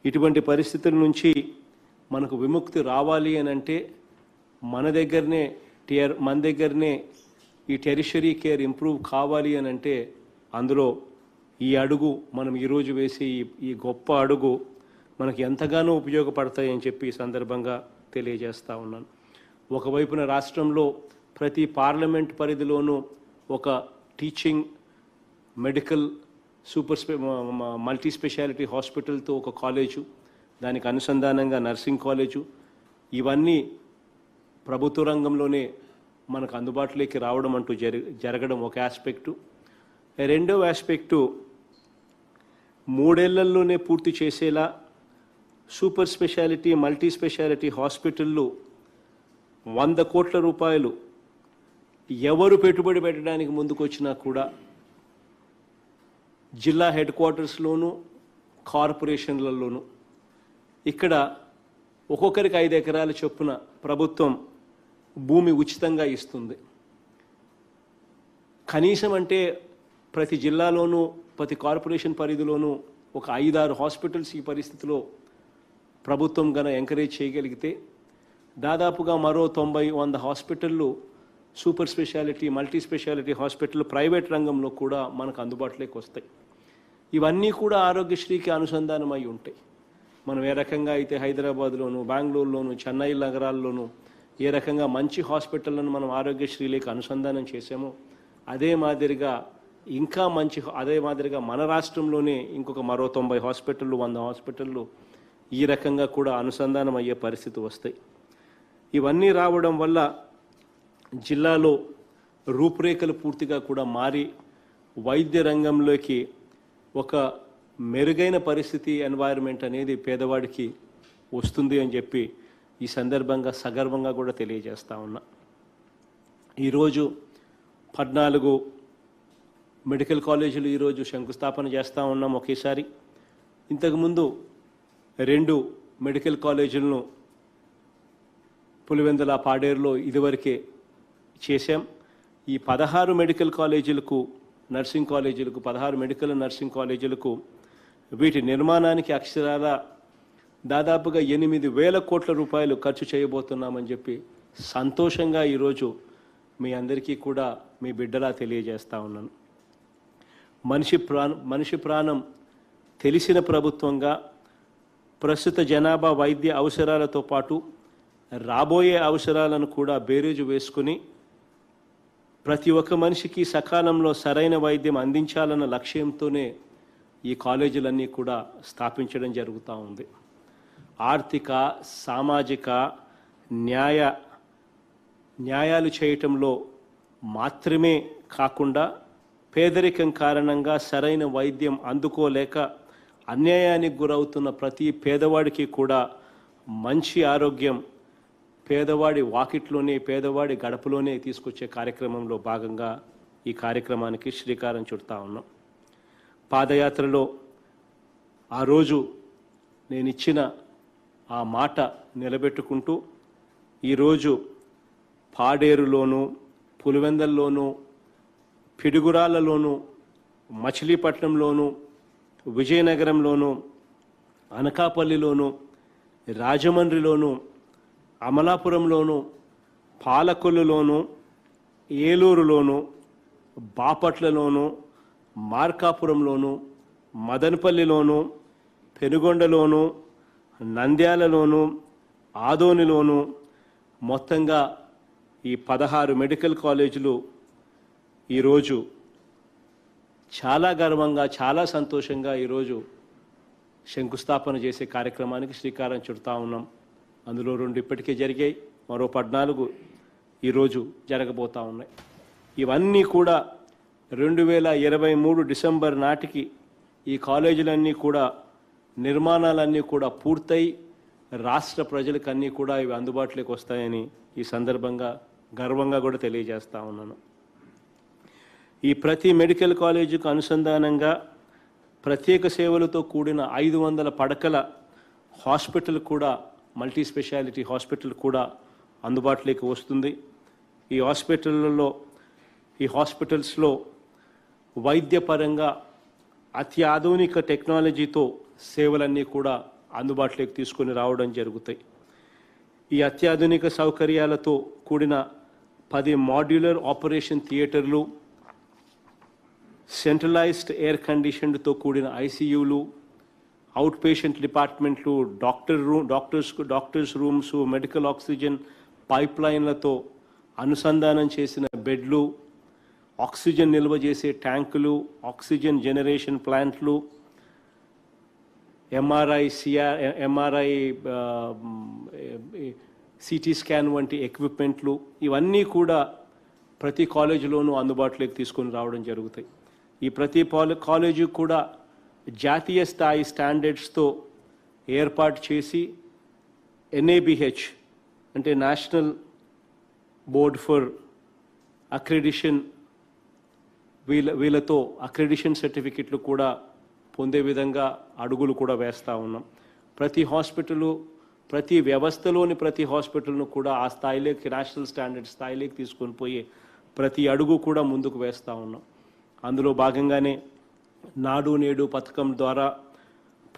Speaker 4: ఇటువంటి పరిస్థితుల నుంచి మనకు విముక్తి రావాలి అని అంటే మన దగ్గరనే ఈ టెరిషరీ కేర్ ఇంప్రూవ్ కావాలి అని అంటే అందులో ఈ అడుగు మనం ఈరోజు వేసే ఈ గొప్ప అడుగు మనకి ఎంతగానో ఉపయోగపడతాయని చెప్పి ఈ సందర్భంగా తెలియజేస్తూ ఉన్నాను. ఒకవైపున రాష్ట్రంలో ప్రతి పార్లమెంట్ పరిధిలోనూ ఒక టీచింగ్ మెడికల్ మల్టీ స్పెషాలిటీ హాస్పిటల్తో ఒక కాలేజు, దానికి అనుసంధానంగా నర్సింగ్ కాలేజు, ఇవన్నీ ప్రభుత్వ రంగంలోనే మనకు అందుబాటులోకి రావడం అంటూ జరగడం ఒక ఆస్పెక్టు. రెండవ ఆస్పెక్టు, 3 ఏళ్లలోనే పూర్తి చేసేలా సూపర్ స్పెషాలిటీ, మల్టీ స్పెషాలిటీ హాస్పిటళ్ళు 100 కోట్ల రూపాయలు ఎవరు పెట్టుబడి పెట్టడానికి ముందుకొచ్చినా కూడా జిల్లా హెడ్ క్వార్టర్స్లోనూ, కార్పొరేషన్లలోనూ ఇక్కడ ఒక్కొక్కరికి 5 ఎకరాల చొప్పున ప్రభుత్వం భూమి ఉచితంగా ఇస్తుంది. కనీసం అంటే ప్రతి జిల్లాలోనూ, ప్రతి కార్పొరేషన్ పరిధిలోనూ ఒక 5-6 హాస్పిటల్స్ ఈ పరిస్థితిలో ప్రభుత్వం గన ఎంకరేజ్ చేయగలిగితే దాదాపుగా మరో 90-100 హాస్పిటళ్ళు, super speciality, multi speciality hospital private రంగంలో కూడా మనకు అందుబాటులోకి వస్తాయి. ఇవన్నీ కూడా ఆరోగ్యశ్రీకి అనుసంధానమై ఉంటాయి. మనం ఏ రకంగా అయితే హైదరాబాద్లోను, బెంగళూరులోను, చెన్నై నగరాల్లోనూ ఏ రకంగా మంచి హాస్పిటళ్లను మనం ఆరోగ్యశ్రీలోకి అనుసంధానం చేసామో అదే మాదిరిగా మన రాష్ట్రంలోనే ఇంకొక మరో 90 హాస్పిటళ్ళు, 100 హాస్పిటళ్ళు ఈ రకంగా కూడా అనుసంధానం అయ్యే పరిస్థితి వస్తాయి. ఇవన్నీ రావడం వల్ల జిల్లాలో రూపురేఖలు పూర్తిగా కూడా మారి వైద్య రంగంలోకి ఒక మెరుగైన పరిస్థితి, ఎన్వైరన్మెంట్ అనేది పేదవాడికి వస్తుంది అని చెప్పి ఈ సందర్భంగా సగర్వంగా కూడా తెలియజేస్తా ఉన్నా. ఈరోజు 14 మెడికల్ కాలేజీలు ఈరోజు శంకుస్థాపన చేస్తూ ఉన్నాం ఒకేసారి. ఇంతకుముందు 2 మెడికల్ కాలేజీలను పులివెందుల, పాడేరులో ఇదివరకే చేశాం. ఈ 16 మెడికల్ కాలేజీలకు, నర్సింగ్ కాలేజీలకు, 16 మెడికల్ నర్సింగ్ కాలేజీలకు వీటి నిర్మాణానికి అక్షరాల దాదాపుగా 8,000 కోట్ల రూపాయలు ఖర్చు చేయబోతున్నామని చెప్పి సంతోషంగా ఈరోజు మీ అందరికీ కూడా మీ బిడ్డలా తెలియజేస్తా ఉన్నాను. మనిషి ప్రాణం తెలిసిన ప్రభుత్వంగా ప్రస్తుత జనాభా వైద్య అవసరాలతో పాటు రాబోయే అవసరాలను కూడా బేరీజు వేసుకుని ప్రతి ఒక్క మనిషికి సకాలంలో సరైన వైద్యం అందించాలన్న లక్ష్యంతోనే ఈ కాలేజీలన్నీ కూడా స్థాపించడం జరుగుతూ ఉంది. ఆర్థిక, సామాజిక న్యాయాలు చేయటంలో మాత్రమే కాకుండా పేదరికం కారణంగా సరైన వైద్యం అందుకోలేక అన్యాయానికి గురవుతున్న ప్రతి పేదవాడికి కూడా మంచి ఆరోగ్యం పేదవాడి వాకిట్లోనే, పేదవాడి గడపలోనే తీసుకొచ్చే కార్యక్రమంలో భాగంగా ఈ కార్యక్రమానికి శ్రీకారం చుడతా ఉన్నాం. పాదయాత్రలో ఆ రోజు నేను ఇచ్చిన ఆ మాట నిలబెట్టుకుంటూ ఈరోజు పాడేరులోను, పులివెందల్లోనూ, పిడుగురాళ్లలోనూ, మచిలీపట్నంలోనూ, విజయనగరంలోనూ, అనకాపల్లిలోనూ, రాజమండ్రిలోనూ, అమలాపురంలోనూ, పాలకొల్లులోనూ, ఏలూరులోనూ, బాపట్లలోనూ, మార్కాపురంలోనూ, మదనపల్లిలోనూ, పెనుగొండలోనూ, నంద్యాలలోనూ, ఆదోనిలోనూ మొత్తంగా ఈ 16 మెడికల్ కాలేజీలు ఈరోజు చాలా గర్వంగా, చాలా సంతోషంగా ఈరోజు శంకుస్థాపన చేసే కార్యక్రమానికి శ్రీకారం చుడతా ఉన్నాం. అందులో 2 ఇప్పటికే జరిగాయి, మరో 14 ఈరోజు జరగబోతూ ఉన్నాయి. ఇవన్నీ కూడా 2023 డిసెంబర్ నాటికి ఈ కాలేజీలన్నీ కూడా, నిర్మాణాలన్నీ కూడా పూర్తయి రాష్ట్ర ప్రజలకు అన్నీ కూడా ఇవి అందుబాటులోకి వస్తాయని ఈ సందర్భంగా గర్వంగా కూడా తెలియజేస్తా ఉన్నాను. ఈ ప్రతి మెడికల్ కాలేజీకి అనుసంధానంగా ప్రత్యేక సేవలతో కూడిన 500 పడకల హాస్పిటల్ కూడా, మల్టీ స్పెషాలిటీ హాస్పిటల్ కూడా అందుబాటులోకి వస్తుంది. ఈ హాస్పిటల్స్లో వైద్యపరంగా అత్యాధునిక టెక్నాలజీతో సేవలన్నీ కూడా అందుబాటులోకి తీసుకొని రావడం జరుగుతాయి. ఈ అత్యాధునిక సౌకర్యాలతో కూడిన 10 మాడ్యులర్ ఆపరేషన్ థియేటర్లు, సెంట్రలైజ్డ్ ఎయిర్ కండిషన్డ్తో కూడిన ఐసీయూలు, అవుట్ పేషెంట్ డిపార్ట్మెంట్లు, doctors rooms, medical oxygen pipe లైన్లతో అనుసంధానం చేసిన బెడ్లు, ఆక్సిజన్ నిల్వ చేసే ట్యాంకులు, ఆక్సిజన్ జనరేషన్ ప్లాంట్లు, ఎంఆర్ఐ, సిటీ స్కాన్ వంటి ఎక్విప్మెంట్లు, ఇవన్నీ కూడా ప్రతి కాలేజీలోనూ అందుబాటులోకి తీసుకొని రావడం జరుగుతాయి. ఈ ప్రతి కాలేజీ కూడా జాతీయ స్థాయి స్టాండర్డ్స్తో ఏర్పాటు చేసి NABH అంటే నేషనల్ బోర్డ్ ఫర్ అక్రెడిషన్, వీళ్ళతో అక్రెడిషన్ సర్టిఫికెట్లు కూడా పొందే విధంగా అడుగులు కూడా వేస్తూ ఉన్నాం. ప్రతి హాస్పిటలు, ప్రతి వ్యవస్థలోని ప్రతి హాస్పిటల్ను కూడా ఆ స్థాయిలోకి, నేషనల్ స్టాండర్డ్ స్థాయిలోకి తీసుకొని పోయి ప్రతి అడుగు కూడా ముందుకు వేస్తూ ఉన్నాం. అందులో భాగంగానే నాడు నేడు పథకం ద్వారా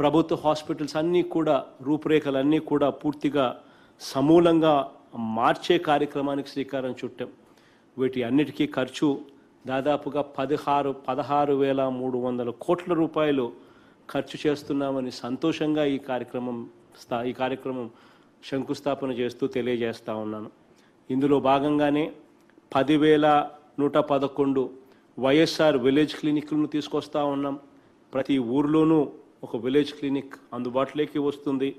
Speaker 4: ప్రభుత్వ హాస్పిటల్స్ అన్నీ కూడా, రూపురేఖలన్నీ కూడా పూర్తిగా సమూలంగా మార్చే కార్యక్రమానికి శ్రీకారం చుట్టాం. వీటి అన్నిటికీ ఖర్చు దాదాపుగా 16,300 కోట్ల రూపాయలు ఖర్చు చేస్తున్నామని సంతోషంగా ఈ కార్యక్రమం శంకుస్థాపన చేస్తూ తెలియజేస్తా ఉన్నాను. ఇందులో భాగంగానే 10,111 వైఎస్ఆర్ విలేజ్ క్లినిక్లను తీసుకొస్తా ఉన్నాం. ప్రతి ఊర్లోనూ ఒక విలేజ్ క్లినిక్ అందుబాటులోకి వస్తుంది.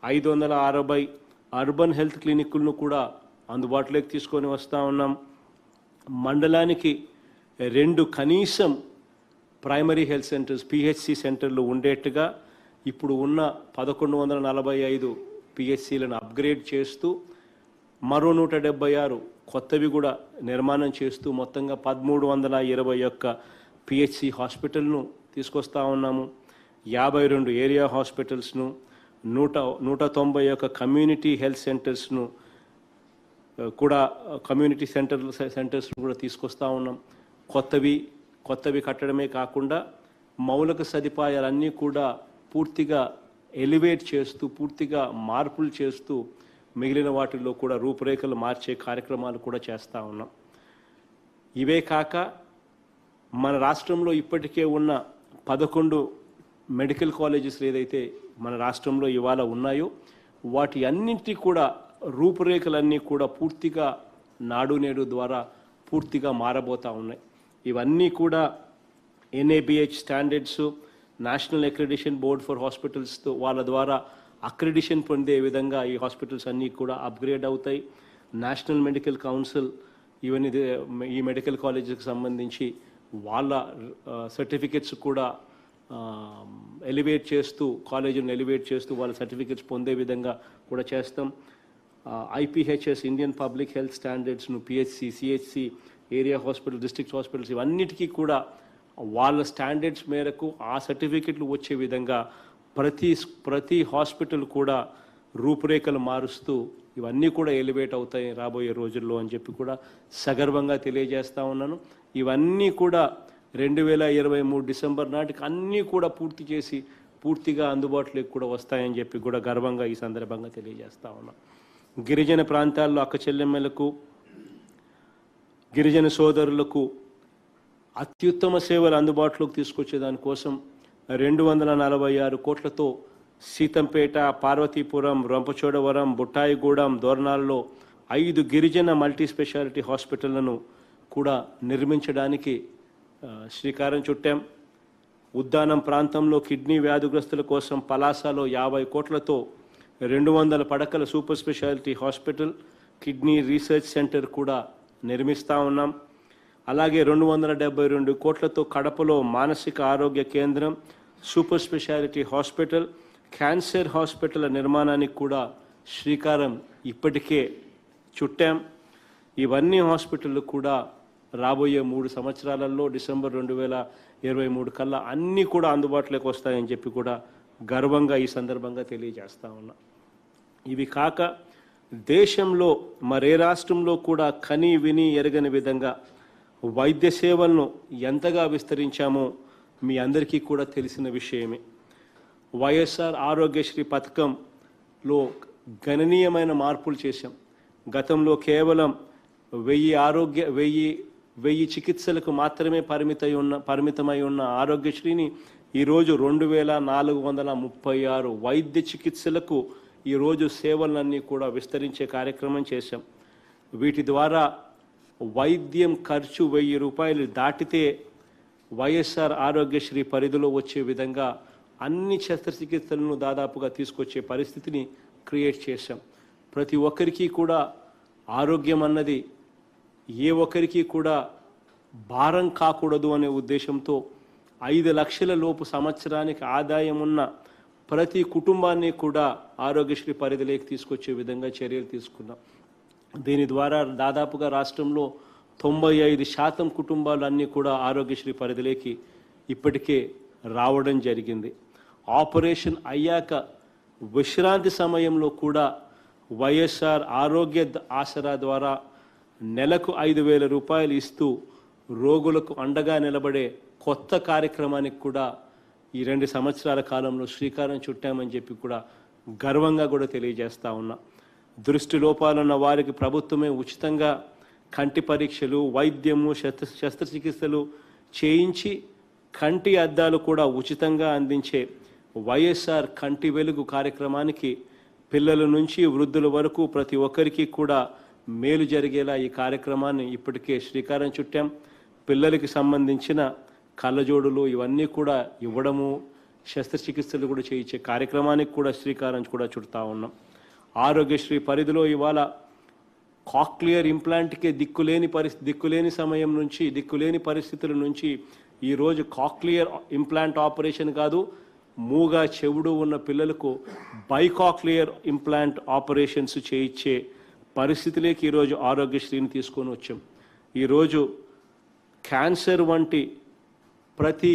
Speaker 4: 560 అర్బన్ హెల్త్ క్లినిక్లను కూడా అందుబాటులోకి తీసుకొని వస్తూ ఉన్నాం. మండలానికి 2 కనీసం ప్రైమరీ హెల్త్ సెంటర్స్ పిహెచ్సి సెంటర్లు ఉండేట్టుగా ఇప్పుడు ఉన్న 1145 పిహెచ్సిలను అప్గ్రేడ్ చేస్తూ మరో 176 కొత్తవి కూడా నిర్మాణం చేస్తూ మొత్తంగా 1321 పిహెచ్సి హాస్పిటల్ను తీసుకొస్తా ఉన్నాము. 52 ఏరియా హాస్పిటల్స్ను 191 కమ్యూనిటీ హెల్త్ సెంటర్స్ను కూడా సెంటర్స్ కూడా తీసుకొస్తా ఉన్నాం. కొత్తవి కట్టడమే కాకుండా మౌలిక సదుపాయాలన్నీ కూడా పూర్తిగా ఎలివేట్ చేస్తూ పూర్తిగా మార్పులు చేస్తూ మిగిలిన వాటిల్లో కూడా రూపురేఖలు మార్చే కార్యక్రమాలు కూడా చేస్తూ ఉన్నాం. ఇవే కాక మన రాష్ట్రంలో ఇప్పటికే ఉన్న 11 మెడికల్ కాలేజెస్ ఏదైతే మన రాష్ట్రంలో ఇవాళ ఉన్నాయో వాటి అన్నింటి కూడా రూపురేఖలన్నీ కూడా పూర్తిగా నాడు నేడు ద్వారా పూర్తిగా మారబోతూ ఉన్నాయి. ఇవన్నీ కూడా NABH standards, national accreditation board for హాస్పిటల్స్తో వాళ్ళ ద్వారా అక్రిడిషన్ పొందే విధంగా ఈ హాస్పిటల్స్ అన్నీ కూడా అప్గ్రేడ్ అవుతాయి. నేషనల్ మెడికల్ కౌన్సిల్ ఇవన్నీ ఈ మెడికల్ కాలేజెస్కి సంబంధించి వాళ్ళ సర్టిఫికెట్స్ కూడా ఎలివేట్ చేస్తూ కాలేజీని ఎలివేట్ చేస్తూ వాళ్ళ సర్టిఫికెట్స్ పొందే విధంగా కూడా చేస్తాం. IPHS ఇండియన్ పబ్లిక్ హెల్త్ స్టాండర్డ్స్ను PHC, CHC, area hospital, district hospitals ఇవన్నిటికీ కూడా వాళ్ళ స్టాండర్డ్స్ మేరకు ఆ సర్టిఫికెట్లు వచ్చే విధంగా ప్రతి హాస్పిటల్ కూడా రూపురేఖలు మారుస్తూ ఇవన్నీ కూడా ఎలివేట్ అవుతాయి రాబోయే రోజుల్లో అని చెప్పి కూడా సగర్వంగా తెలియజేస్తా ఉన్నాను. ఇవన్నీ కూడా 2023 డిసెంబర్ నాటికి అన్నీ కూడా పూర్తి చేసి పూర్తిగా అందుబాటులోకి కూడా వస్తాయని చెప్పి కూడా గర్వంగా ఈ సందర్భంగా తెలియజేస్తా ఉన్నాం. గిరిజన ప్రాంతాల్లో అక్క చెల్లెమ్మలకు, గిరిజన సోదరులకు అత్యుత్తమ సేవలు అందుబాటులోకి తీసుకొచ్చే దానికోసం 246 కోట్లతో సీతంపేట, పార్వతీపురం, రంపచోడవరం, బుట్టాయిగూడెం, దోర్నాల్లో 5 గిరిజన మల్టీ స్పెషాలిటీ హాస్పిటళ్లను కూడా నిర్మించడానికి శ్రీకారం చుట్టాం. ఉద్దానం ప్రాంతంలో కిడ్నీ వ్యాధిగ్రస్తుల కోసం పలాసలో 50 కోట్లతో 200 పడకల super speciality hospital, kidney research centre కూడా నిర్మిస్తూ ఉన్నాం. అలాగే 272 కోట్లతో కడపలో మానసిక ఆరోగ్య కేంద్రం, super speciality hospital, cancer hospital నిర్మాణానికి కూడా శ్రీకారం ఇప్పటికే చుట్టాం. ఇవన్నీ హాస్పిటళ్ళు కూడా రాబోయే 3 సంవత్సరాలలో డిసెంబర్ 2023 కల్లా అన్నీ కూడా అందుబాటులోకి వస్తాయని చెప్పి కూడా గర్వంగా ఈ సందర్భంగా తెలియజేస్తా ఉన్నా. ఇవి కాక దేశంలో మరే రాష్ట్రంలో కూడా కని విని ఎరగని విధంగా వైద్య సేవలను ఎంతగా విస్తరించామో మీ అందరికీ కూడా తెలిసిన విషయమే. వైఎస్ఆర్ ఆరోగ్యశ్రీ పథకంలో గణనీయమైన మార్పులు చేశాం. గతంలో కేవలం 1000 చికిత్సలకు మాత్రమే పరిమితమై ఉన్న ఆరోగ్యశ్రీని ఈరోజు 2436 వైద్య చికిత్సలకు ఈరోజు సేవలన్నీ కూడా విస్తరించే కార్యక్రమం చేశాం. వీటి ద్వారా వైద్యం ఖర్చు 1000 రూపాయలు దాటితే వైఎస్ఆర్ ఆరోగ్యశ్రీ పరిధిలో వచ్చే విధంగా అన్ని శస్త్రచికిత్సలను దాదాపుగా తీసుకొచ్చే పరిస్థితిని క్రియేట్ చేశాం. ప్రతి ఒక్కరికి కూడా ఆరోగ్యం అన్నది ఏ ఒక్కరికి కూడా భారం కాకూడదు అనే ఉద్దేశంతో 5 లక్షల లోపు సంవత్సరానికి ఆదాయం ఉన్న ప్రతి కుటుంబాన్ని కూడా ఆరోగ్యశ్రీ పరిధిలోకి తీసుకొచ్చే విధంగా చర్యలు తీసుకున్నాం. దీని ద్వారా దాదాపుగా రాష్ట్రంలో 95% కుటుంబాలు అన్నీ కూడా ఆరోగ్యశ్రీ పరిధిలోకి ఇప్పటికే రావడం జరిగింది. ఆపరేషన్ అయ్యాక విశ్రాంతి సమయంలో కూడా వైఎస్ఆర్ ఆరోగ్య ఆసరా ద్వారా నెలకు 5,000 రూపాయలు ఇస్తూ రోగులకు అండగా నిలబడే కొత్త కార్యక్రమానికి కూడా ఈ 2 సంవత్సరాల కాలంలో శ్రీకారం చుట్టామని చెప్పి కూడా గర్వంగా కూడా తెలియజేస్తా ఉన్నా. దృష్టి లోపాలున్న వారికి ప్రభుత్వమే ఉచితంగా కంటి పరీక్షలు, వైద్యము, శస్త్రచికిత్సలు చేయించి కంటి అద్దాలు కూడా ఉచితంగా అందించే వైఎస్ఆర్ కంటి వెలుగు కార్యక్రమానికి పిల్లల నుంచి వృద్ధుల వరకు ప్రతి ఒక్కరికి కూడా మేలు జరిగేలా ఈ కార్యక్రమాన్ని ఇప్పటికే శ్రీకారం చుట్టాం. పిల్లలకి సంబంధించిన కళ్ళజోడులు ఇవన్నీ కూడా ఇవ్వడము, శస్త్రచికిత్సలు కూడా చేయించే కార్యక్రమానికి కూడా శ్రీకారం కూడా చుడతా ఉన్నాం. ఆరోగ్యశ్రీ పరిధిలో ఇవాళ కాక్లియర్ ఇంప్లాంట్కే దిక్కులేని సమయం నుంచి, దిక్కులేని పరిస్థితుల నుంచి ఈరోజు కాక్లియర్ ఇంప్లాంట్ ఆపరేషన్ కాదు, మూగా చెవుడు ఉన్న పిల్లలకు బైకాక్లియర్ ఇంప్లాంట్ ఆపరేషన్స్ చేయించే పరిస్థితిలోకి ఈరోజు ఆరోగ్యశ్రీని తీసుకొని వచ్చాం. ఈరోజు క్యాన్సర్ వంటి ప్రతి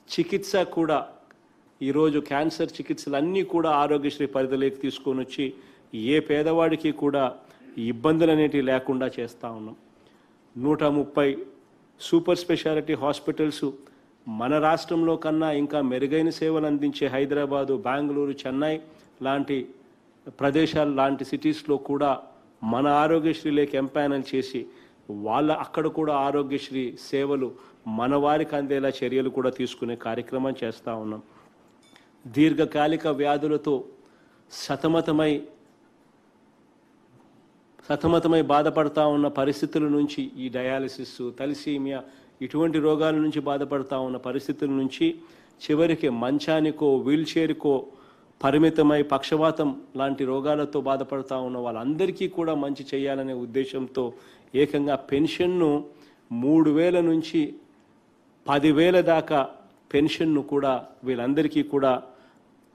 Speaker 4: చికిత్స కూడా, ఈరోజు క్యాన్సర్ చికిత్సలన్నీ కూడా ఆరోగ్యశ్రీ పరిధిలోకి తీసుకొని వచ్చి ఏ పేదవాడికి కూడా ఇబ్బందులు అనేటివి లేకుండా చేస్తూ ఉన్నాం. 130 సూపర్ స్పెషాలిటీ హాస్పిటల్స్ మన రాష్ట్రంలో కన్నా ఇంకా మెరుగైన సేవలు అందించే హైదరాబాదు, బెంగళూరు, చెన్నై లాంటి ప్రదేశాలు లాంటి సిటీస్లో కూడా మన ఆరోగ్యశ్రీలోకి ఎంపానల్ చేసి అక్కడ కూడా ఆరోగ్యశ్రీ సేవలు మన వారికి అందేలా చర్యలు కూడా తీసుకునే కార్యక్రమం చేస్తూ ఉన్నాం. దీర్ఘకాలిక వ్యాధులతో సతమతమై బాధపడతా ఉన్న పరిస్థితుల నుంచి, ఈ డయాలసిస్, తలసీమియా ఇటువంటి రోగాల నుంచి బాధపడతా ఉన్న పరిస్థితుల నుంచి చివరికి మంచానికో వీల్చైర్కో పరిమితమై పక్షవాతం లాంటి రోగాలతో బాధపడతా ఉన్న వాళ్ళందరికీ కూడా మంచి చేయాలనే ఉద్దేశంతో ఏకంగా పెన్షన్ను 3,000 నుంచి 10,000 దాకా పెన్షన్ను కూడా వీళ్ళందరికీ కూడా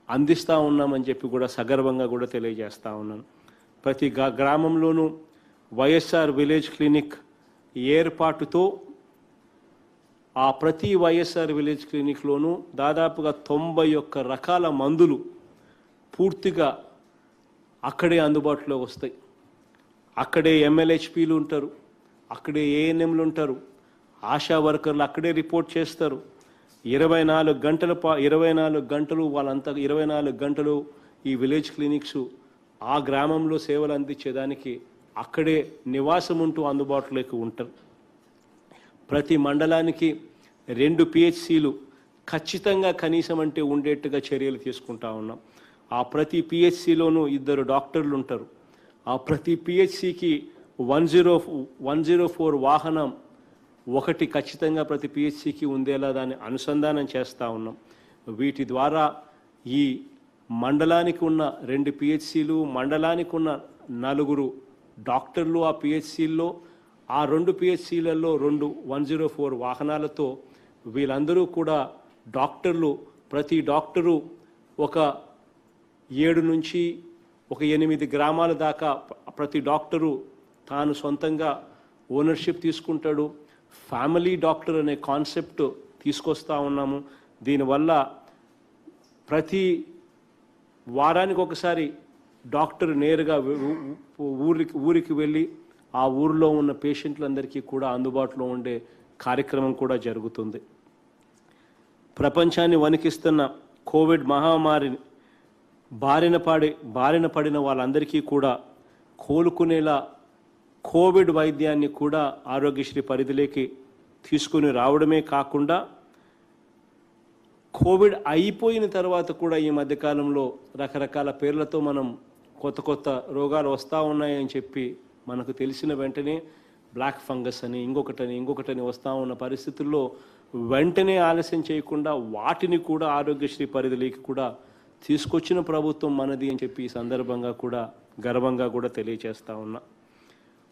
Speaker 4: అందిస్తూ ఉన్నామని చెప్పి కూడా సగర్వంగా కూడా తెలియజేస్తూ ఉన్నాను. ప్రతి గ్రామంలోనూ వైఎస్ఆర్ విలేజ్ క్లినిక్ ఏర్పాటుతో ఆ ప్రతి వైఎస్ఆర్ విలేజ్ క్లినిక్లోనూ దాదాపుగా 91 రకాల మందులు పూర్తిగా అక్కడే అందుబాటులో వస్తాయి. అక్కడే ఎంఎల్హెచ్పీలు ఉంటారు, అక్కడే ఏఎన్ఎంలు ఉంటారు, ఆశా వర్కర్లు అక్కడే రిపోర్ట్ చేస్తారు. 24 గంటలు వాళ్ళంతా 24 గంటలు ఈ విలేజ్ క్లినిక్స్ ఆ గ్రామంలో సేవలు అందించేదానికి అక్కడే నివాసం ఉంటూ అందుబాటులోకి ఉంటారు. ప్రతి మండలానికి 2 పిహెచ్సిలు ఖచ్చితంగా కనీసం అంటే ఉండేట్టుగా చర్యలు తీసుకుంటా ఉన్నాం. ఆ ప్రతి పిహెచ్సిలోనూ 2 డాక్టర్లు ఉంటారు. ఆ ప్రతి పిహెచ్సికి 104 వాహనం ఒకటి ఖచ్చితంగా ప్రతి పిహెచ్సికి ఉండేలా దాన్ని అనుసంధానం చేస్తూ ఉన్నాం. వీటి ద్వారా ఈ మండలానికి ఉన్న 2 పిహెచ్సిలు, మండలానికి ఉన్న 4 డాక్టర్లు ఆ పిహెచ్సిల్లో, ఆ 2 పిహెచ్సిలలో 2 104 వాహనాలతో వీళ్ళందరూ కూడా డాక్టర్లు, ప్రతి డాక్టరు ఒక 7 నుంచి 8 గ్రామాల దాకా ప్రతి డాక్టరు తాను సొంతంగా ఓనర్షిప్ తీసుకుంటాడు. ఫ్యామిలీ డాక్టర్ అనే కాన్సెప్ట్ తీసుకొస్తా ఉన్నాము. దీనివల్ల ప్రతి వారానికి ఒకసారి డాక్టర్ నేరుగా ఊరికి వెళ్ళి ఆ ఊరిలో ఉన్న పేషెంట్లందరికీ కూడా అందుబాటులో ఉండే కార్యక్రమం కూడా జరుగుతుంది. ప్రపంచాన్ని వణికిస్తున్న కోవిడ్ మహమ్మారిని బారిన పడిన వాళ్ళందరికీ కూడా కోలుకునేలా కోవిడ్ వైద్యాన్ని కూడా ఆరోగ్యశ్రీ పరిధిలోకి తీసుకుని రావడమే కాకుండా కోవిడ్ అయిపోయిన తర్వాత కూడా ఈ మధ్యకాలంలో రకరకాల పేర్లతో మనం కొత్త రోగాలు వస్తూ ఉన్నాయని చెప్పి మనకు తెలిసిన వెంటనే బ్లాక్ ఫంగస్ అని ఇంకొకటని వస్తూ ఉన్న పరిస్థితుల్లో వెంటనే ఆలస్యం చేయకుండా వాటిని కూడా ఆరోగ్యశ్రీ పరిధిలోకి కూడా తీసుకొచ్చిన ప్రభుత్వం మనది అని చెప్పి ఈ సందర్భంగా కూడా గర్వంగా కూడా తెలియజేస్తూ ఉన్నా.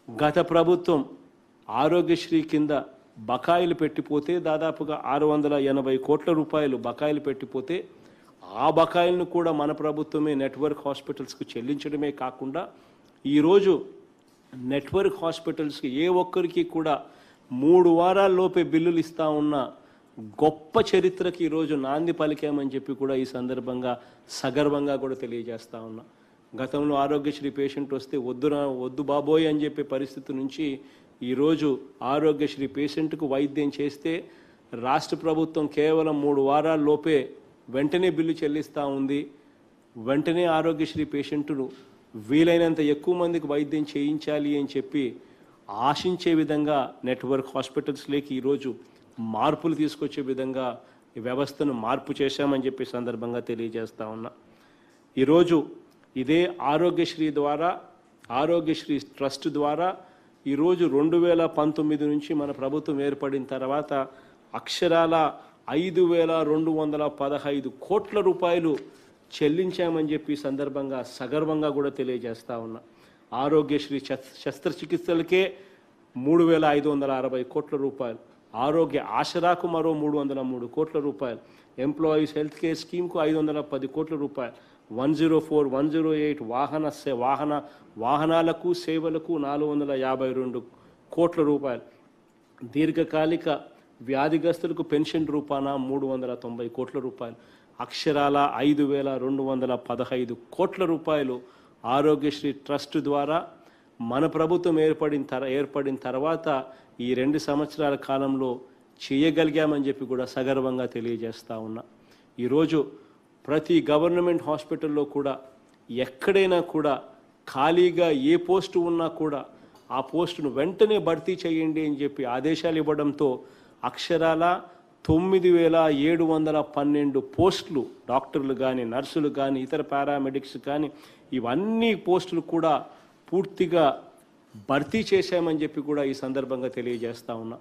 Speaker 4: గత ప్రభుత్వం ఆరోగ్యశ్రీ కింద బకాయిలు పెట్టిపోతే దాదాపుగా 680 కోట్ల రూపాయలు బకాయిలు పెట్టిపోతే ఆ బకాయిలను కూడా మన ప్రభుత్వమే నెట్వర్క్ హాస్పిటల్స్కు చెల్లించడమే కాకుండా ఈరోజు నెట్వర్క్ హాస్పిటల్స్కి ఏ ఒక్కరికి కూడా 3 వారాల్లోపే బిల్లులు ఇస్తూ ఉన్న గొప్ప చరిత్రకి ఈరోజు నాంది పలికామని చెప్పి కూడా ఈ సందర్భంగా సగర్వంగా కూడా తెలియజేస్తూ ఉన్నా. గతంలో ఆరోగ్యశ్రీ పేషెంట్ వస్తే వద్దు బాబోయ్ అని చెప్పే పరిస్థితి నుంచి ఈరోజు ఆరోగ్యశ్రీ పేషెంట్కు వైద్యం చేస్తే రాష్ట్ర ప్రభుత్వం కేవలం 3 వారాల్లోపే వెంటనే బిల్లు చెల్లిస్తూ ఉంది. వెంటనే ఆరోగ్యశ్రీ పేషెంట్ను వీలైనంత ఎక్కువ మందికి వైద్యం చేయించాలి అని చెప్పి ఆశించే విధంగా నెట్వర్క్ హాస్పిటల్స్లోకి ఈరోజు మార్పులు తీసుకొచ్చే విధంగా ఈ వ్యవస్థను మార్పు చేశామని చెప్పి సందర్భంగా తెలియజేస్తా ఉన్నా. ఈరోజు ఇదే ఆరోగ్యశ్రీ ట్రస్ట్ ద్వారా ఈరోజు 2019 నుంచి మన ప్రభుత్వం ఏర్పడిన తర్వాత అక్షరాల 5,215 కోట్ల రూపాయలు చెల్లించామని చెప్పి సందర్భంగా సగర్వంగా కూడా తెలియజేస్తా ఉన్నా. ఆరోగ్యశ్రీ శస్త్రచికిత్సలకే 3,560 కోట్ల రూపాయలు, ఆరోగ్య ఆసరాకు మరో 303 కోట్ల రూపాయలు, ఎంప్లాయీస్ హెల్త్ కేర్ స్కీమ్కు 510 కోట్ల రూపాయలు, 104, 108 వాహనాలకు సేవలకు 452 కోట్ల రూపాయలు, దీర్ఘకాలిక వ్యాధిగ్రస్తులకు పెన్షన్ రూపాన 390 కోట్ల రూపాయలు, అక్షరాల 5,215 కోట్ల రూపాయలు ఆరోగ్యశ్రీ ట్రస్ట్ ద్వారా మన ప్రభుత్వం ఏర్పడిన తర్వాత ఈ 2 సంవత్సరాల కాలంలో చేయగలిగామని చెప్పి కూడా సగర్వంగా తెలియజేస్తా ఉన్నా. ఈరోజు ప్రతి గవర్నమెంట్ హాస్పిటల్లో కూడా ఎక్కడైనా కూడా ఖాళీగా ఏ పోస్టు ఉన్నా కూడా ఆ పోస్టును వెంటనే భర్తీ చేయండి అని చెప్పి ఆదేశాలు ఇవ్వడంతో అక్షరాల 9,712 పోస్టులు, డాక్టర్లు కానీ, నర్సులు కానీ, ఇతర పారామెడిక్స్ కానీ, ఇవన్నీ పోస్టులు కూడా పూర్తిగా భర్తీ చేశామని చెప్పి కూడా ఈ సందర్భంగా తెలియజేస్తా ఉన్నా.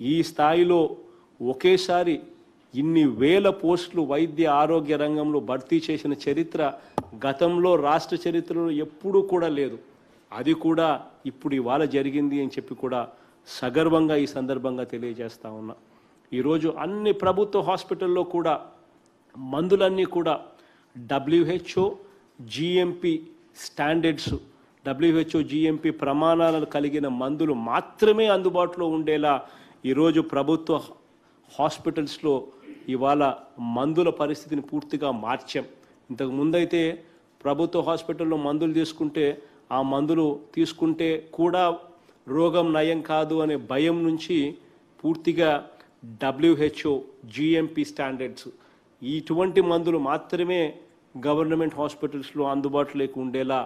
Speaker 4: ఈ స్థాయిలో ఒకేసారి ఇన్ని వేల పోస్టులు వైద్య ఆరోగ్య రంగంలో భర్తీ చేసిన చరిత్ర గతంలో రాష్ట్ర చరిత్రలో ఎప్పుడూ కూడా లేదు. అది కూడా ఇప్పుడు ఇవాళ జరిగింది అని చెప్పి కూడా సగర్వంగా ఈ సందర్భంగా తెలియజేస్తా ఉన్నా. ఈరోజు అన్ని ప్రభుత్వ హాస్పిటల్లో కూడా మందులన్నీ కూడా WHO GMP standards, WHO GMP ప్రమాణాలను కలిగిన మందులు మాత్రమే అందుబాటులో ఉండేలా ఈరోజు ప్రభుత్వ హాస్పిటల్స్లో ఇవాళ మందుల పరిస్థితిని పూర్తిగా మార్చాం. ఇంతకు ముందైతే ప్రభుత్వ హాస్పిటల్లో మందులు తీసుకుంటే కూడా రోగం నయం కాదు అనే భయం నుంచి పూర్తిగా WHO GMP స్టాండర్డ్స్ ఇటువంటి మందులు మాత్రమే గవర్నమెంట్ హాస్పిటల్స్లో అందుబాటులోకి ఉండేలా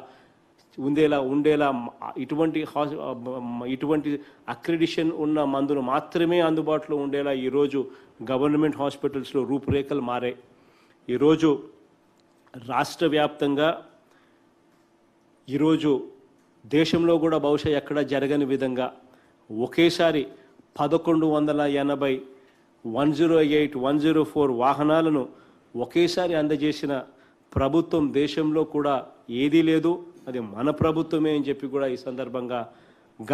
Speaker 4: ఇటువంటి అక్రిడిషన్ ఉన్న మందులు మాత్రమే అందుబాటులో ఉండేలా ఈరోజు గవర్నమెంట్ హాస్పిటల్స్లో రూపురేఖలు మారాయి. ఈరోజు రాష్ట్ర వ్యాప్తంగా ఈరోజు దేశంలో కూడా బహుశా ఎక్కడ జరగని విధంగా ఒకేసారి 1,180, 108, 104 వాహనాలను ఒకేసారి అందజేసిన ప్రభుత్వం దేశంలో కూడా ఏదీ లేదు. అది మన ప్రభుత్వమే అని చెప్పి కూడా ఈ సందర్భంగా